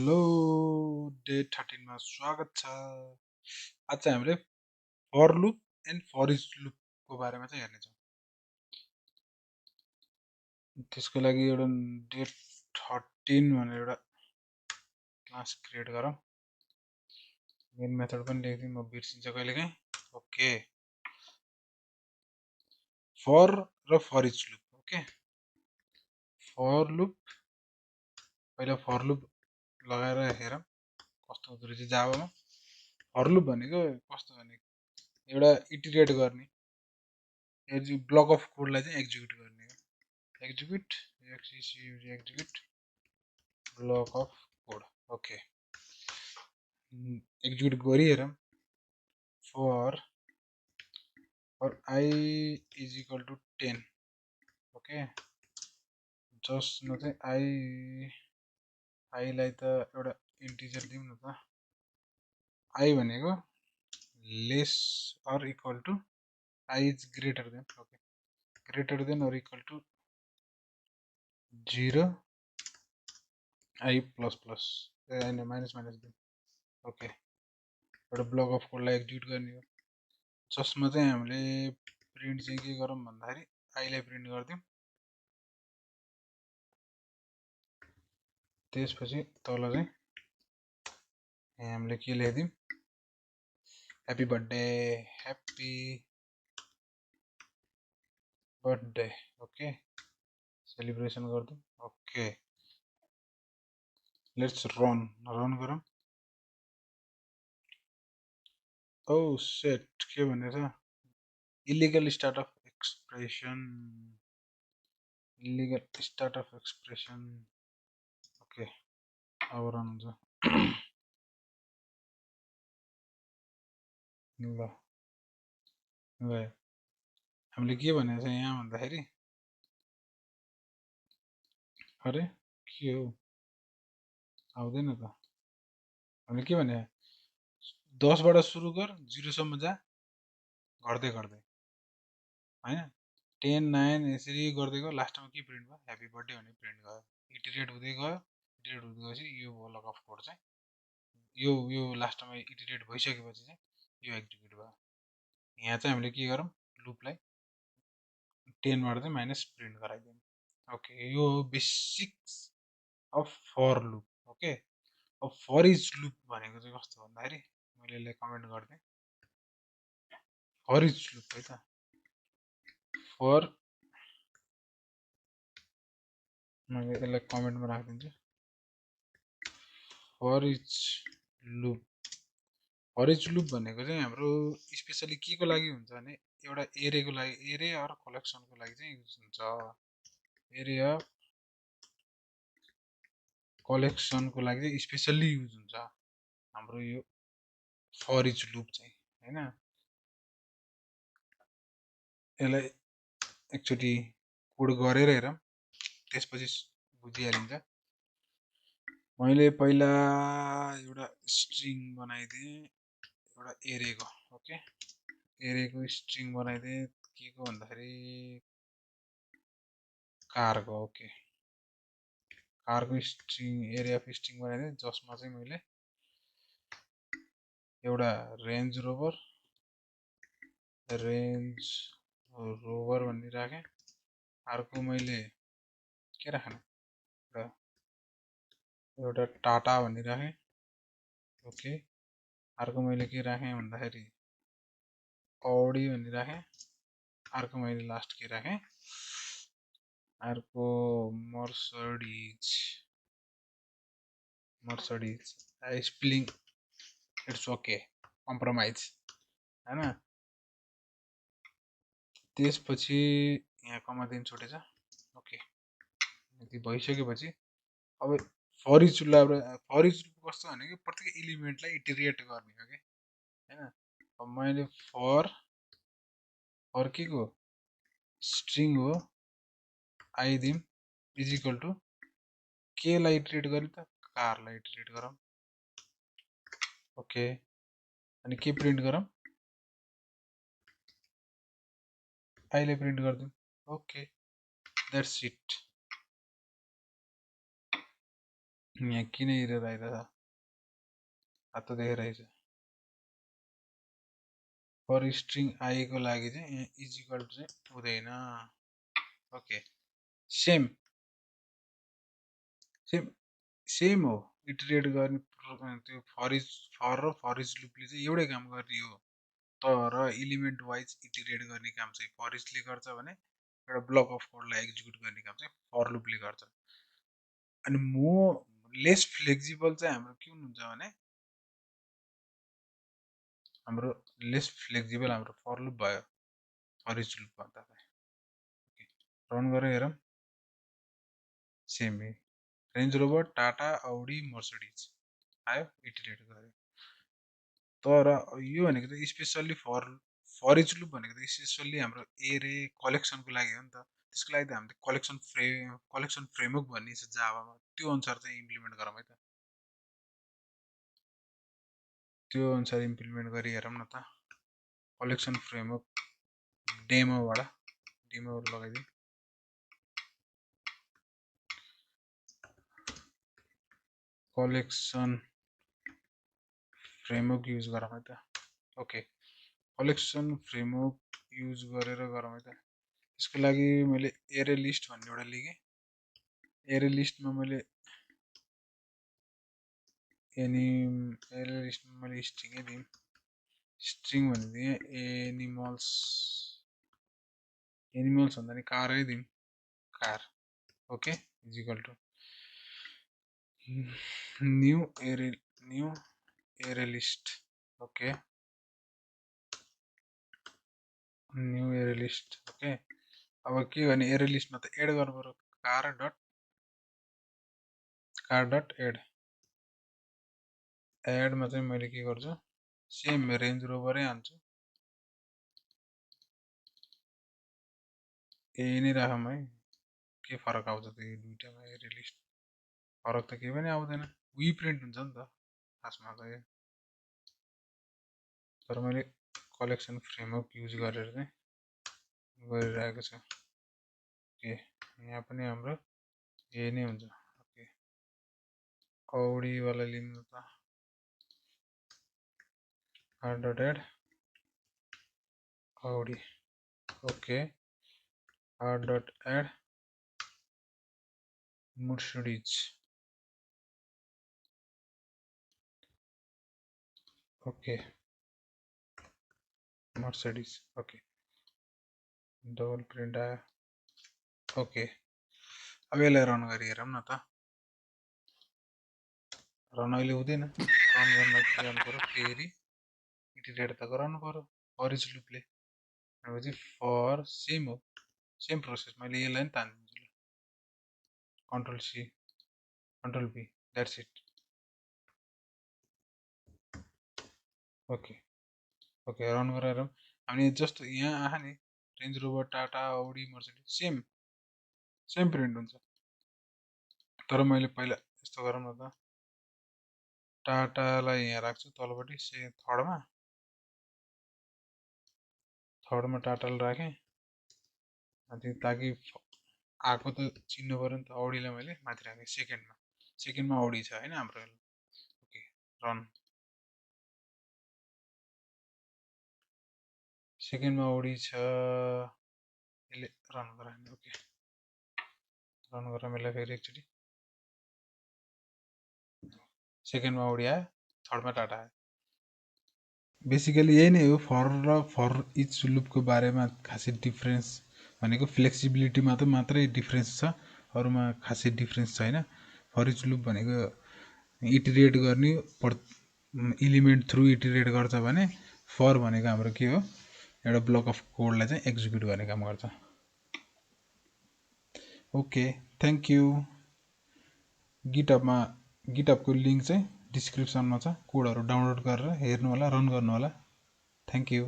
Hello day 13 मा स्वागत छ। आज चाहिँ हामीले for loop and for each loop को बारेमा चाहिँ हेर्नेछौँ। त्यसको लागि एउटा डे 13 भनेर एउटा क्लास क्रिएट गरौँ। मेन मेथड पनि लेख्दिउँ, म बिर्सिन्छ कहिलेकाहीँ। ओके, फर र for each loop. Okay, for loop पहिला फर लुप लगाएर हेरौँ कस्तो हुँदो रहेछ जावामा। फर लुप भनेको कस्तो भनेको एउटा इटिरेट गर्ने ब्लक अफ कोडलाई चाहिँ एक्जिक्युट गर्ने हो। Execute block of code. Okay, execute गरिहेरौँ। For I is equal to 10। Okay, जसमा चाहिँ आईलाई त एउटा इन्टिजर दिउँ न त। आई भनेको less or equal to i is greater than. Okay, greater than or equal to 0 i plus plus minus minus दिउँ। ओके, एउटा ब्लक अफ कोडलाई एक्जिक्युट गर्ने हो, जसमा चाहिँ हामीले प्रिन्ट चाहिँ के गरौँ भन्दाखेरि आईलाई प्रिन्ट गरिदिउँ। त्यसपछि तल चाहिँ हामीले के लेखिदिउँ, happy birthday, happy birthday. Okay, celebration गरिदिउँ। ओके, लेट्स रन गरौँ। ओ सेट, के भनेछ, illegal start of expression, illegal start of expression. Okay, अब रन हुन्छ। ल गयो। हामीले के भनेको छ यहाँ भन्दाखेरि, अरे के हो आउँदैन त। हामीले के भने 10 बाट सुरु गर, 0 सम्म जा, गर्दै गर्दै होइन। 10 9 यसरी गर्दै गयो, लास्टमा के प्रिन्ट भयो, ह्याप्पी बर्थडे भन्ने प्रिन्ट गयो। इटिरेट हुँदै गयो, इटिरेट हुँदै गएपछि यो ब्लक अफ कोड चाहिँ यो लास्टमा इटिरेट भइसकेपछि चाहिँ यो एक्जिक्युट भयो। यहाँ चाहिँ हामीले के गरौँ, लुपलाई 10 बाट चाहिँ माइनस प्रिन्ट गराइदिउँ। ओके, यो हो basics of for loop. Okay, अब फर इच लुप भनेको चाहिँ कस्तो भन्दाखेरि, मैले यसलाई कमेन्ट गरिदिएँ। फर इच लुप है त, फर, मैले यसलाई कमेन्टमा राखिदिन्छु। For each loop, for each loop भनेको चाहिँ हाम्रो स्पेसली के को लागि हुन्छ भने, एउटा एरेको लागि, एरे अर कलेक्सनको लागि चाहिँ युज हुन्छ। एरे अफ कलेक्सनको लागि चाहिँ स्पेसल्ली युज हुन्छ हाम्रो यो फर इच लुप चाहिँ होइन। यसलाई एकचोटि कोड गरेर हेरौँ, त्यसपछि बुझिहालिन्छ। मैले पहिला एउटा स्ट्रिङ बनाइदिएँ एउटा एरेको। ओके, एरेको स्ट्रिङ बनाइदिएँ के को भन्दाखेरि कारको। ओके, कारको स्ट्रिङ, एरे अफ स्ट्रिङ बनाइदिएँ, जसमा चाहिँ मैले एउटा रेन्ज रोभर भन्ने राखेँ। अर्को मैले के राखेँ, एउटा टाटा भन्ने राखेँ। ओके, अर्को मैले के राखेँ भन्दाखेरि औडी भन्ने राखेँ। अर्को मैले लास्ट के राखेँ, अर्को Mercedes spelling it's okay, compromise होइन। त्यसपछि यहाँ कमा दिन छुटेछ। ओके, यति भइसकेपछि अब फर इच लुप कस्तो भनेको प्रत्येक इलिमेन्टलाई इटिरेट गर्ने हो कि होइन। अब मैले फर के को स्ट्रिङ हो आई दिम इज इक्वल टु के लाई इटिरेट गर्ने त, कारलाई इटिरेट गरौँ। ओके, अनि के प्रिन्ट गरौँ, आईलाई प्रिन्ट गरिदिउँ। Okay, that's it. यहाँ किन एरर आइरहेछ हात देखाइरहेछ फर स्ट्रिङ आएको लागि चाहिँ यहाँ इजिकल टु चाहिँ हुँदैन ओके सेम सेम सेम हो इटरेट गर्ने त्यो फर र फर इज लुपले चाहिँ एउटै काम गर्ने हो तर इलिमेन्ट वाइज इटरेट गर्ने काम चाहिँ फर इजले गर्छ भने एउटा ब्लक अफ कोडलाई एक्जिक्युट गर्ने काम चाहिँ फर लुपले गर्छ अनि लेस फ्लेक्जिबल चाहिँ हाम्रो के हुनुहुन्छ भने हाम्रो लेस फ्लेक्जिबल हाम्रो फर लुप भयो फर इज लुप भन्दा रन गरेर हेरौँ same Range Rover Tata Audi Mercedes आयो इटरेट गर्यो तर यो भनेको त स्पेसल्ली फर इच लुप भनेको त स्पेसल्ली हाम्रो एरे कलेक्सनको लागि हो नि त त्यसको लागि त हामीले कलेक्सन फ्रेमवर्क भन्ने छ जाभामा त्यो अनुसार चाहिँ इम्प्लिमेन्ट गरौँ है त त्यो अनुसार इम्प्लिमेन्ट गरी हेरौँ न त कलेक्सन फ्रेमवर्क डेमोबाट लगाइदिउँ कलेक्सन फ्रेमवर्क युज गरौँ है त ओके कलेक्सन फ्रेमवर्क युज गरेर गरौँ है त त्यसको लागि मैले एरे लिस्ट भन्ने एउटा लिएँ एरे लिस्टमा मैले एरे लिस्टमा मैले स्ट्रिङै दिएँ स्ट्रिङ भनिदिएँ एनिमल्स भन्दा नि कारै दिउँ कार okay is equal to new array list okay new array list okay अब के गर्ने एरे लिस्टमा त एड गर्नु पर्यो कार डट एडमा चाहिँ मैले के गर्छु सेम रेन्ज रोभरै हान्छु यही नै राखौँ है के फरक आउँछ त यो दुइटामा एरे लिस्ट फरक त केही पनि आउँदैन उही प्रिन्ट हुन्छ नि त खासमा त यो तर मैले कलेक्सन फ्रेमवर्क युज गरेर चाहिँ गरिरहेको छु ओके यहाँ पनि हाम्रो यही नै हुन्छ ओके औडीवाला लिनु त r.add Audi okay r.add Mercedes okay Mercedes okay double print आयो ओके अब यसलाई रन गरी हेरौँ न त रन अहिले हुँदैन रन गर्न के गर्नु पर्यो फेरि इटरेट त गराउनु पर्यो फर इच लुपले भनेपछि फर सेम हो सेम प्रोसेस मैले यसलाई नि तानिदिन्छु ल control C control B that's it okay okay run गरेर हामी जस्तो यहाँ आयो नि Range Rover Tata Audi Mercedes same print हुन्छ तर मैले पहिला यस्तो गरौँ न त टाटालाई यहाँ राख्छु तलपट्टि थर्डमा टाटालाई राखेँ अनि ताकि आएको त चिन्नु पऱ्यो नि त औडीलाई मैले माथि राखेँ सेकेन्डमा औडी छ होइन हाम्रो ओके रन सेकेन्डमा औडी छ यसले रन गरायो ओके रन गरेर मैले फेरि एकचोटि सेकेन्डमा औडी आयो थर्डमा टाटा आयो बेसिकली यही नै हो फर इच लुपको बारेमा खासै डिफ्रेन्स भनेको फ्लेक्सिबिलिटीमा त मात्रै डिफ्रेन्स छ अरूमा खासै डिफ्रेन्स छैन फर इच लुप भनेको इटरेट गर्ने इलिमेन्ट थ्रु इटरेट गर्छ भने फर भनेको हाम्रो के हो एउटा ब्लक अफ कोडलाई चाहिँ एक्जिक्युट गर्ने काम गर्छ ओके थ्याङ्क यू गिटहबको लिङ्क चाहिँ डिस्क्रिप्सनमा छ कोडहरू डाउनलोड गरेर हेर्नु होला रन गर्नु होला थ्याङ्क यू